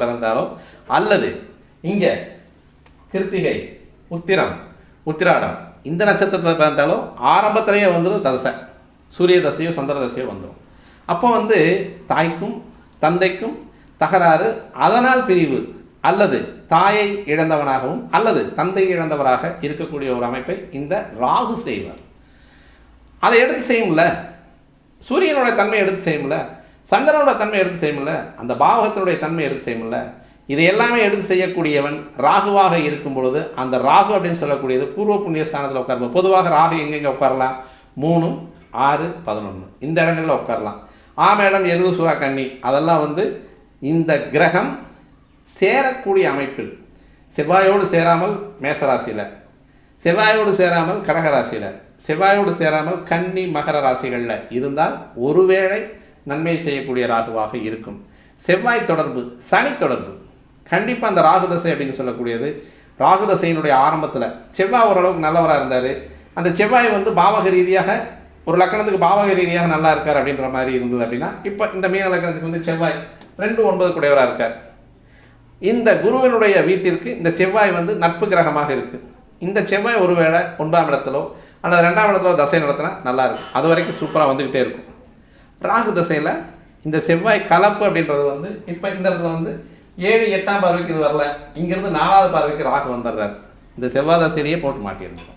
பிறந்தாலோ அல்லது இங்கே கிருத்திகை உத்திராடம் இந்த நட்சத்திரத்தில் பிறந்தாலோ ஆரம்பத்திலேயே வந்துடும் தசை, சூரிய தசையோ சந்திர தசையோ வந்துடும். அப்போ தாய்க்கும் தந்தைக்கும் தகராறு, அதனால் பிரிவு அல்லது தாயை இழந்தவனாகவும் அல்லது தந்தையை இழந்தவராக இருக்கக்கூடிய ஒரு அமைப்பை இந்த ராகு செய்வார். அதை எடுத்து செய்யும்ல, சூரியனுடைய தன்மை எடுத்து செய்யும்ல, சந்திரனோட தன்மை எடுத்து செய்யும்ல, அந்த பாவகத்தினுடைய தன்மை எடுத்து செய்யும்ல. இதை எல்லாமே எடுத்து செய்யக்கூடியவன் ராகுவாக இருக்கும் பொழுது அந்த ராகு அப்படின்னு சொல்லக்கூடியது பூர்வ புண்ணிய ஸ்தானத்தில் உட்காருவோம். பொதுவாக ராகு எங்கெங்கே உட்காரலாம்? 3, 6, 11 இந்த இடங்களில் உட்காரலாம். மேடம் எருது சுறா கன்னி அதெல்லாம் இந்த கிரகம் சேரக்கூடிய அமைப்பில் செவ்வாயோடு சேராமல் மேசராசியில், செவ்வாயோடு சேராமல் கடகராசியில், செவ்வாயோடு சேராமல் கன்னி மகர ராசிகளில் இருந்தால் ஒருவேளை நன்மை செய்யக்கூடிய ராகுவாக இருக்கும். செவ்வாய் தொடர்பு, சனி தொடர்பு கண்டிப்பாக அந்த ராகு தசை அப்படின்னு சொல்லக்கூடியது. ராகு தசையினுடைய ஆரம்பத்தில் செவ்வாய் ஓரளவுக்கு நல்லவராக இருந்தார். அந்த செவ்வாய் பாவக ரீதியாக ஒரு லக்கணத்துக்கு பாவக ரீதியாக நல்லா இருக்கார் அப்படின்ற மாதிரி இருந்தது அப்படின்னா, இப்போ இந்த மீன லக்கணத்துக்கு செவ்வாய் 2, 9 கூடையவராக இருக்கார். இந்த குருவினுடைய வீட்டிற்கு இந்த செவ்வாய் நட்பு கிரகமாக இருக்குது. இந்த செவ்வாய் ஒருவேளை 9ஆம் இடத்திலோ அல்லது 2ஆம் இடத்துல தசை நடத்தினா நல்லா இருக்கும். அது வரைக்கும் சூப்பராக வந்துக்கிட்டே இருக்கும். ராகு தசையில் இந்த செவ்வாய் கலப்பு அப்படின்றது இப்போ இந்த இடத்துல 7, 8ஆம் பார்வைக்கு இது வரல, இங்கேருந்து 4ஆவது பார்வைக்கு ராகு வந்துடுறார். இந்த செவ்வாய் தசையிலேயே போட்டு மாட்டியிருந்தோம்.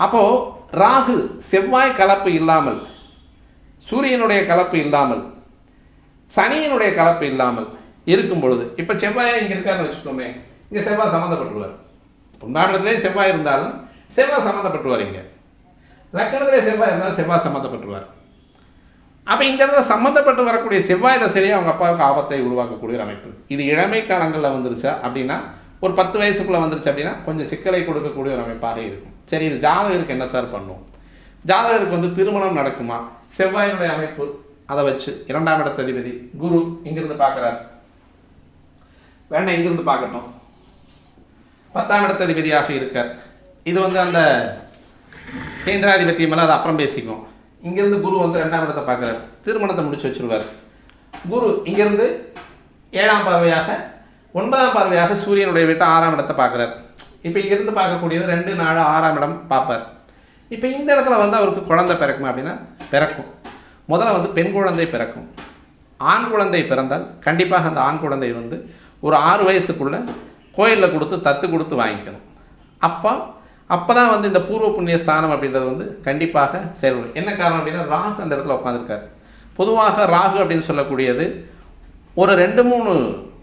அப்போது ராகு செவ்வாய் கலப்பு இல்லாமல், சூரியனுடைய கலப்பு இல்லாமல், சனியினுடைய கலப்பு இல்லாமல் இருக்கும் பொழுது, இப்போ செவ்வாயை இங்கே இருக்காருன்னு வச்சுக்கோமே, இங்கே செவ்வாய் சம்மந்தப்பட்டுருவார். 9ஆம் இடத்துலேயே செவ்வாய் இருந்தாலும் செவ்வாய் சம்மந்தப்பட்டுருவார். இங்கே லக்கணத்திலே செவ்வாய் இருந்தாலும் செவ்வாய் சம்மந்தப்பட்டுருவார். அப்போ இந்த இடத்துல சம்மந்தப்பட்டு வரக்கூடிய செவ்வாய் தசையே அவங்க அப்பாவுக்கு ஆபத்தை உருவாக்கக்கூடிய அமைப்பு. இது இளமை காலங்களில் வந்துருச்சா அப்படின்னா, ஒரு 10 வயசுக்குள்ளே வந்துருச்சு அப்படின்னா கொஞ்சம் சிக்கலை கொடுக்கக்கூடிய ஒரு அமைப்பாக இருக்கும். சரி, இது ஜாதகருக்கு என்ன சார் பண்ணும்? ஜாதகருக்கு திருமணம் நடக்குமா? செவ்வாயினுடைய அமைப்பு அதை வச்சு 2ஆம் இடத்த அதிபதி குரு இங்கிருந்து பார்க்குறார். வேண்டாம், இங்கிருந்து பார்க்கட்டும். 10ஆம் இடத்த அதிபதியாக இருக்கார். இது அந்த கேந்திராதிபத்தியம் எல்லாம் அது அப்புறம் பேசிக்கும். இங்கேருந்து குரு 2ஆம் இடத்தை பார்க்குறார், திருமணத்தை முடிச்சு வச்சுருவார். குரு இங்கேருந்து 7ஆம் பார்வையாக 9ஆம் பார்வையாக சூரியனுடைய வீட்டை 6ஆம் இடத்தை பார்க்குறார். இப்போ இங்கேருந்து பார்க்கக்கூடியது 2, 4, 6ஆம் இடம் பார்ப்பார். இப்போ இந்த இடத்துல அவருக்கு குழந்தை பிறக்குமா அப்படின்னா பிறக்கும். முதல்ல பெண் குழந்தை பிறக்கும். ஆண் குழந்தை பிறந்தால் கண்டிப்பாக அந்த ஆண் குழந்தை ஒரு 6 வயசுக்குள்ளே கோயிலில் கொடுத்து தத்து கொடுத்து வாங்கிக்கணும். அப்போ தான் இந்த பூர்வ புண்ணிய ஸ்தானம் அப்படின்றது கண்டிப்பாக செயல்படும். என்ன காரணம் அப்படின்னா, ராகு அந்த இடத்துல உட்காந்துருக்கார். பொதுவாக ராகு அப்படின்னு சொல்லக்கூடியது ஒரு 2, 3